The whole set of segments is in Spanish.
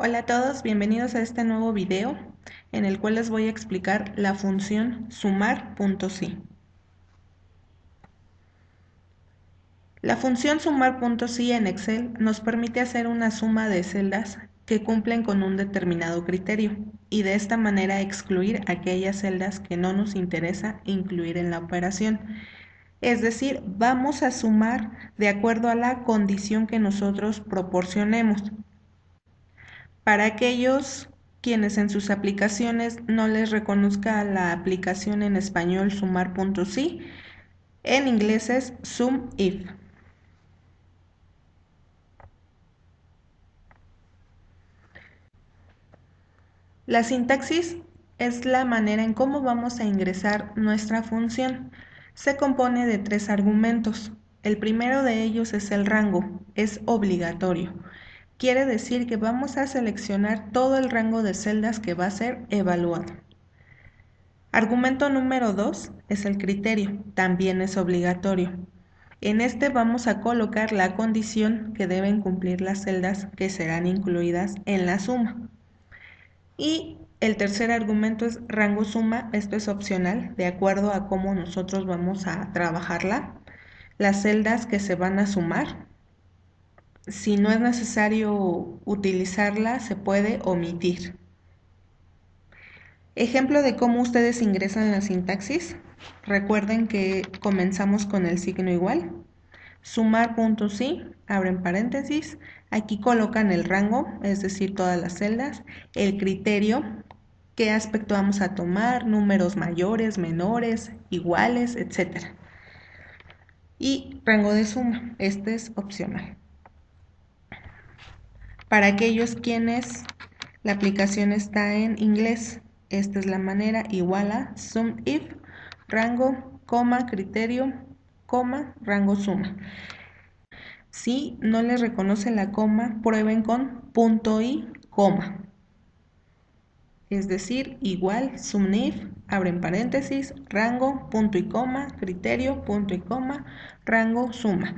Hola a todos, bienvenidos a este nuevo video en el cual les voy a explicar la función sumar.si. La función sumar.si en Excel nos permite hacer una suma de celdas que cumplen con un determinado criterio y de esta manera excluir aquellas celdas que no nos interesa incluir en la operación. Es decir, vamos a sumar de acuerdo a la condición que nosotros proporcionemos. Para aquellos quienes en sus aplicaciones no les reconozca la aplicación en español sumar.si, en inglés es SumIf. La sintaxis es la manera en cómo vamos a ingresar nuestra función. Se compone de 3 argumentos. El primero de ellos es el rango, es obligatorio. Quiere decir que vamos a seleccionar todo el rango de celdas que va a ser evaluado. Argumento número 2 es el criterio, también es obligatorio. En este vamos a colocar la condición que deben cumplir las celdas que serán incluidas en la suma. Y el tercer argumento es rango suma, esto es opcional, de acuerdo a cómo nosotros vamos a trabajarla. Las celdas que se van a sumar, si no es necesario utilizarla, se puede omitir. Ejemplo de cómo ustedes ingresan la sintaxis. Recuerden que comenzamos con el signo igual. Sumar.si, abren paréntesis. Aquí colocan el rango, es decir, todas las celdas. El criterio, qué aspecto vamos a tomar, números mayores, menores, iguales, etc. Y rango de suma, este es opcional. Para aquellos quienes la aplicación está en inglés, esta es la manera, igual a SumIf, rango, coma, criterio, coma, rango suma. Si no les reconoce la coma, prueben con punto y coma. Es decir, igual, SumIf, abren paréntesis, rango, punto y coma, criterio, punto y coma, rango, suma.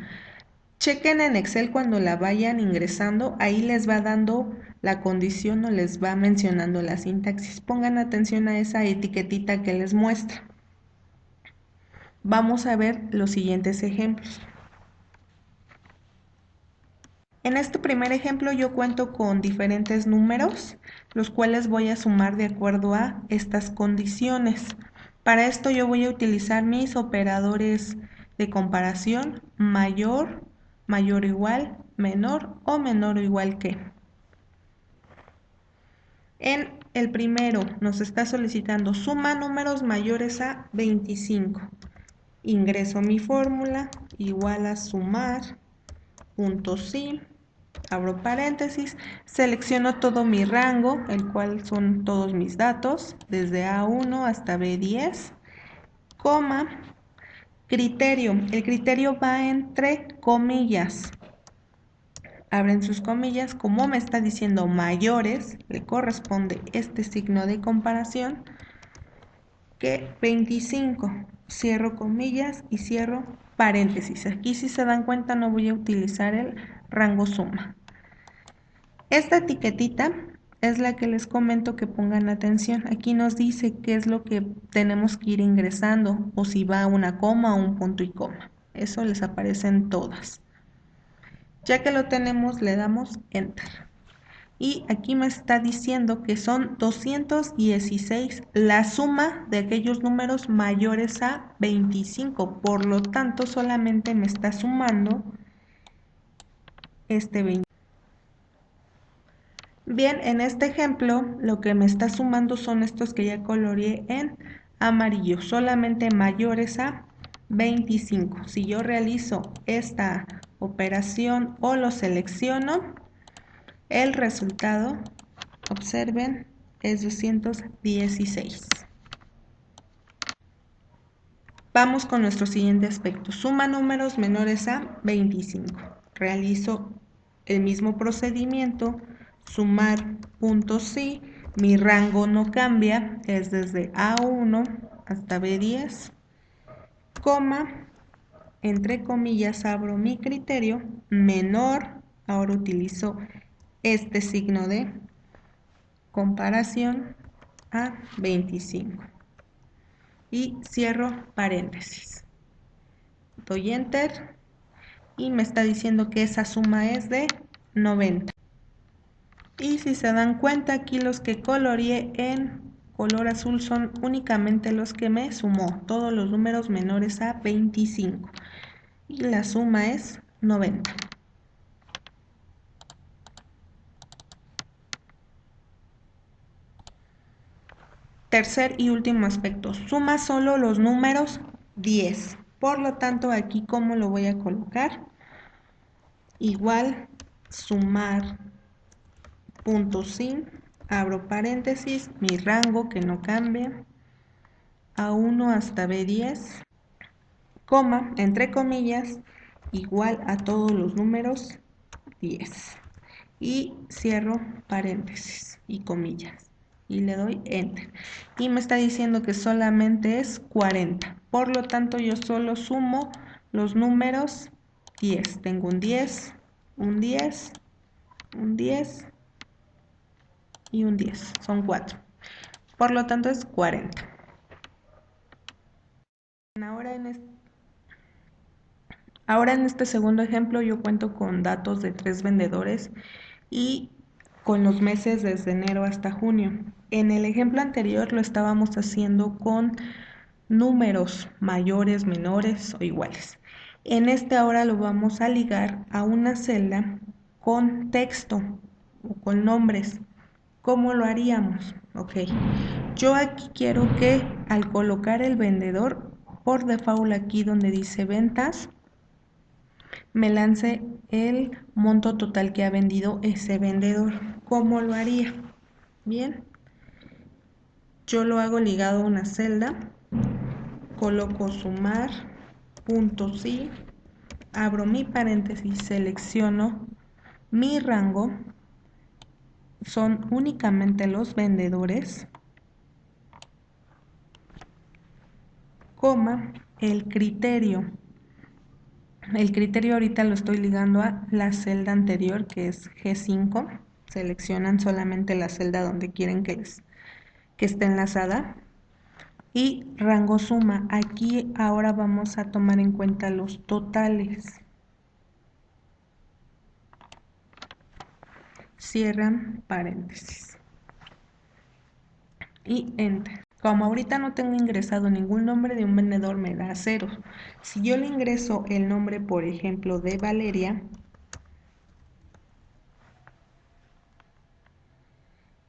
Chequen en Excel cuando la vayan ingresando, ahí les va dando la condición o les va mencionando la sintaxis. Pongan atención a esa etiquetita que les muestra. Vamos a ver los siguientes ejemplos. En este primer ejemplo yo cuento con diferentes números, los cuales voy a sumar de acuerdo a estas condiciones. Para esto yo voy a utilizar mis operadores de comparación mayor, mayor o igual, menor o menor o igual que. En el primero nos está solicitando suma números mayores a 25. Ingreso mi fórmula igual a sumar, punto sí, abro paréntesis, selecciono todo mi rango, el cual son todos mis datos, desde A1 hasta B10, coma, criterio. El criterio va entre comillas. Abren sus comillas, como me está diciendo mayores, le corresponde este signo de comparación que 25. Cierro comillas y cierro paréntesis. Aquí si se dan cuenta no voy a utilizar el rango suma. Esta etiquetita es la que les comento que pongan atención. Aquí nos dice qué es lo que tenemos que ir ingresando o si va una coma o un punto y coma. Eso les aparece en todas. Ya que lo tenemos, le damos Enter. Y aquí me está diciendo que son 216 la suma de aquellos números mayores a 25. Por lo tanto, solamente me está sumando este 20. Bien, en este ejemplo, lo que me está sumando son estos que ya coloreé en amarillo, solamente mayores a 25. Si yo realizo esta operación o lo selecciono, el resultado, observen, es 216. Vamos con nuestro siguiente aspecto. Suma números menores a 25. Realizo el mismo procedimiento, sumar puntos sí. Mi rango no cambia, es desde A1 hasta B10, coma, entre comillas abro mi criterio, menor, ahora utilizo este signo de comparación a 25 y cierro paréntesis. Doy enter y me está diciendo que esa suma es de 90. Y si se dan cuenta, aquí los que coloreé en color azul son únicamente los que me sumó, todos los números menores a 25. Y la suma es 90. Tercer y último aspecto, suma solo los números 10. Por lo tanto, aquí, ¿cómo lo voy a colocar? Igual, sumar, punto sin, abro paréntesis, mi rango que no cambia, A1 hasta B10, coma, entre comillas, igual a todos los números 10. Y cierro paréntesis y comillas. Y le doy enter. Y me está diciendo que solamente es 40. Por lo tanto, yo solo sumo los números 10. Tengo un 10, un 10, un 10 y un 10. Son 4. Por lo tanto, es 40. Ahora en este segundo ejemplo yo cuento con datos de 3 vendedores y con los meses desde enero hasta junio. En el ejemplo anterior lo estábamos haciendo con números mayores, menores o iguales. En este ahora lo vamos a ligar a una celda con texto o con nombres. ¿Cómo lo haríamos? Ok, yo aquí quiero que al colocar el vendedor, por default aquí donde dice ventas, me lance el monto total que ha vendido ese vendedor. ¿Cómo lo haría? Bien, yo lo hago ligado a una celda, coloco sumar, punto sí, abro mi paréntesis, selecciono mi rango, son únicamente los vendedores, coma, el criterio. El criterio ahorita lo estoy ligando a la celda anterior, que es G5. Seleccionan solamente la celda donde quieren que esté enlazada. Y rango suma. Aquí ahora vamos a tomar en cuenta los totales. Cierran paréntesis. Y enter. Como ahorita no tengo ingresado ningún nombre de un vendedor, me da 0. Si yo le ingreso el nombre, por ejemplo, de Valeria,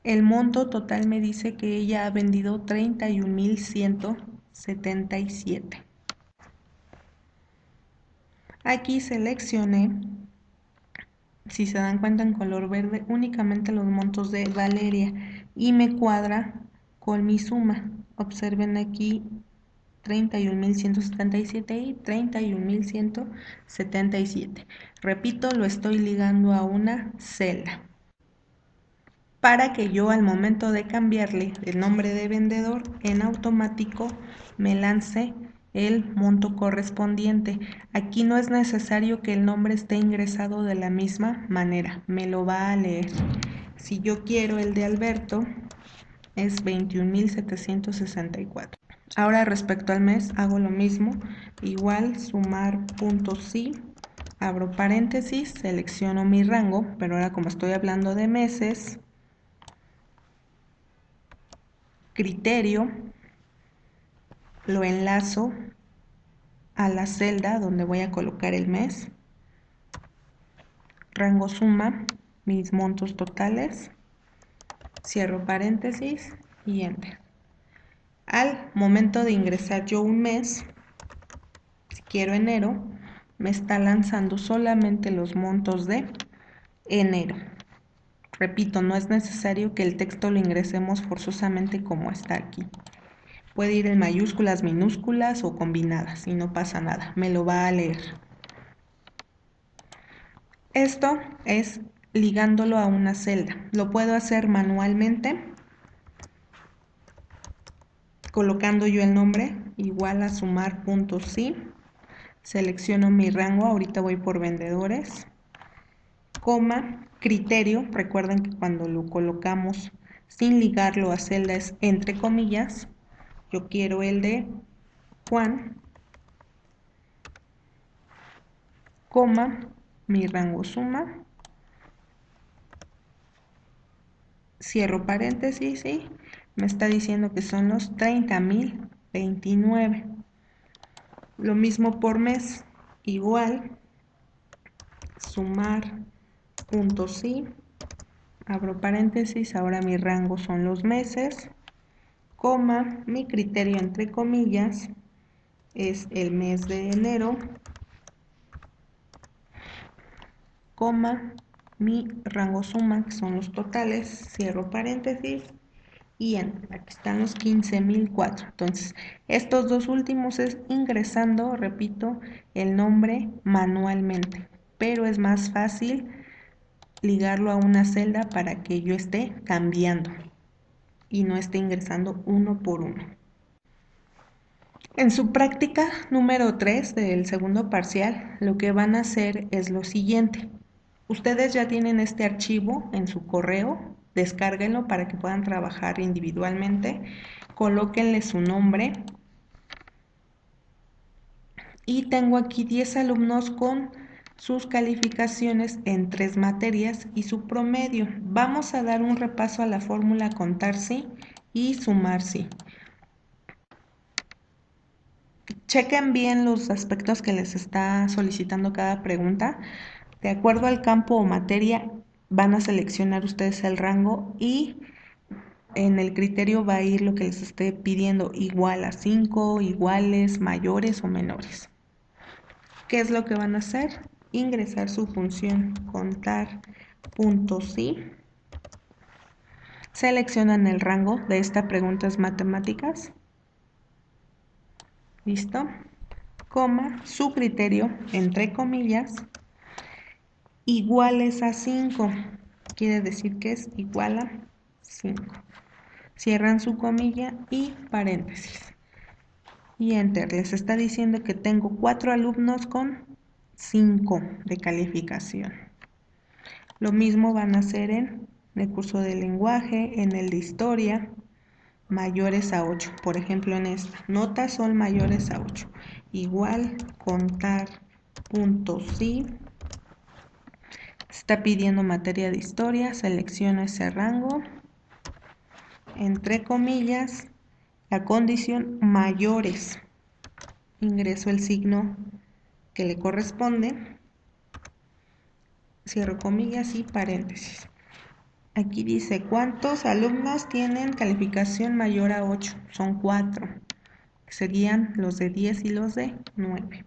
el monto total me dice que ella ha vendido 31,177. Aquí seleccioné, si se dan cuenta en color verde, únicamente los montos de Valeria y me cuadra con mi suma. Observen aquí 31,177 y 31,177. Repito, lo estoy ligando a una celda para que yo al momento de cambiarle el nombre de vendedor en automático me lance el monto correspondiente. Aquí no es necesario que el nombre esté ingresado de la misma manera, me lo va a leer. Si yo quiero el de Alberto, es 21,764. Ahora respecto al mes hago lo mismo, igual sumar punto sí, abro paréntesis, selecciono mi rango, pero ahora como estoy hablando de meses, criterio, lo enlazo a la celda donde voy a colocar el mes, rango suma, mis montos totales, cierro paréntesis y enter. Al momento de ingresar yo un mes, si quiero enero, me está lanzando solamente los montos de enero. Repito, no es necesario que el texto lo ingresemos forzosamente como está aquí. Puede ir en mayúsculas, minúsculas o combinadas y no pasa nada, me lo va a leer. Esto es ligándolo a una celda. Lo puedo hacer manualmente, colocando yo el nombre, igual a sumar puntos sí. Selecciono mi rango, ahorita voy por vendedores, coma, criterio, recuerden que cuando lo colocamos sin ligarlo a celdas entre comillas. Yo quiero el de Juan, coma, mi rango suma, cierro paréntesis y me está diciendo que son los 30.029. Lo mismo por mes, igual, sumar, punto sí, abro paréntesis, ahora mi rango son los meses, coma, mi criterio entre comillas es el mes de enero, coma, mi rango suma, que son los totales, cierro paréntesis, y aquí están los 15.004. Entonces, estos dos últimos es ingresando, repito, el nombre manualmente, pero es más fácil ligarlo a una celda para que yo esté cambiando y no esté ingresando uno por uno. En su práctica número 3 del segundo parcial, lo que van a hacer es lo siguiente. Ustedes ya tienen este archivo en su correo, descárguenlo para que puedan trabajar individualmente, colóquenle su nombre y tengo aquí 10 alumnos con sus calificaciones en 3 materias y su promedio. Vamos a dar un repaso a la fórmula contar sí y sumar sí. Chequen bien los aspectos que les está solicitando cada pregunta. De acuerdo al campo o materia, van a seleccionar ustedes el rango y en el criterio va a ir lo que les esté pidiendo, igual a 5, iguales, mayores o menores. ¿Qué es lo que van a hacer? Ingresar su función contar punto sí. Seleccionan el rango de esta pregunta es matemáticas. ¿Listo? Coma, su criterio, entre comillas, iguales a 5. Quiere decir que es igual a 5. Cierran su comilla y paréntesis. Y enter. Les está diciendo que tengo 4 alumnos con 5 de calificación. Lo mismo van a hacer en el curso de lenguaje, en el de historia, mayores a 8. Por ejemplo, en esta, notas son mayores a 8. Igual, contar, punto sí. Está pidiendo materia de historia, selecciono ese rango, entre comillas, la condición mayores. Ingreso el signo que le corresponde, cierro comillas y paréntesis. Aquí dice, ¿cuántos alumnos tienen calificación mayor a 8? Son 4. Serían los de 10 y los de 9.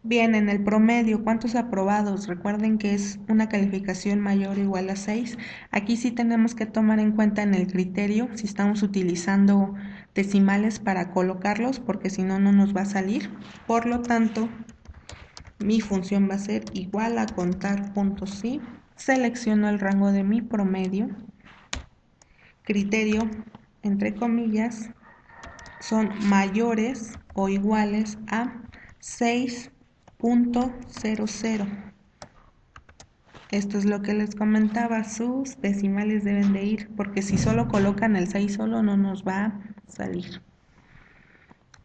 Bien, en el promedio, ¿cuántos aprobados? Recuerden que es una calificación mayor o igual a 6. Aquí sí tenemos que tomar en cuenta en el criterio si estamos utilizando decimales para colocarlos, porque si no, no nos va a salir. Por lo tanto, mi función va a ser igual a contar puntos sí. Selecciono el rango de mi promedio. Criterio, entre comillas, son mayores o iguales a 6.00. Esto es lo que les comentaba, sus decimales deben de ir, porque si solo colocan el 6 solo no nos va a salir.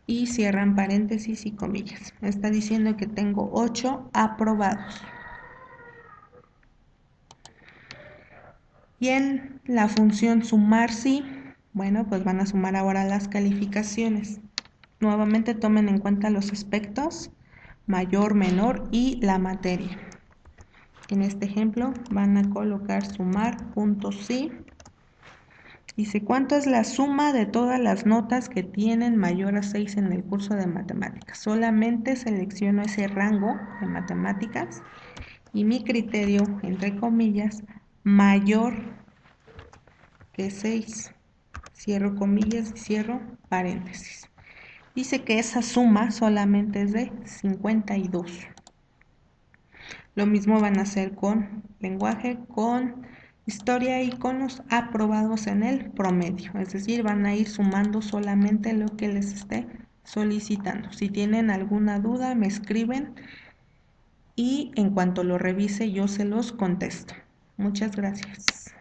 Y cierran paréntesis y comillas. Está diciendo que tengo 8 aprobados. Y en la función sumar sí, bueno, pues van a sumar ahora las calificaciones. Nuevamente tomen en cuenta los aspectos, mayor, menor y la materia. En este ejemplo van a colocar sumar punto sí. Dice, ¿cuánto es la suma de todas las notas que tienen mayor a 6 en el curso de matemáticas? Solamente selecciono ese rango de matemáticas y mi criterio, entre comillas, mayor que 6. Cierro comillas y cierro paréntesis. Dice que esa suma solamente es de 52. Lo mismo van a hacer con lenguaje, con historia y con los aprobados en el promedio. Es decir, van a ir sumando solamente lo que les esté solicitando. Si tienen alguna duda, me escriben y en cuanto lo revise yo se los contesto. Muchas gracias.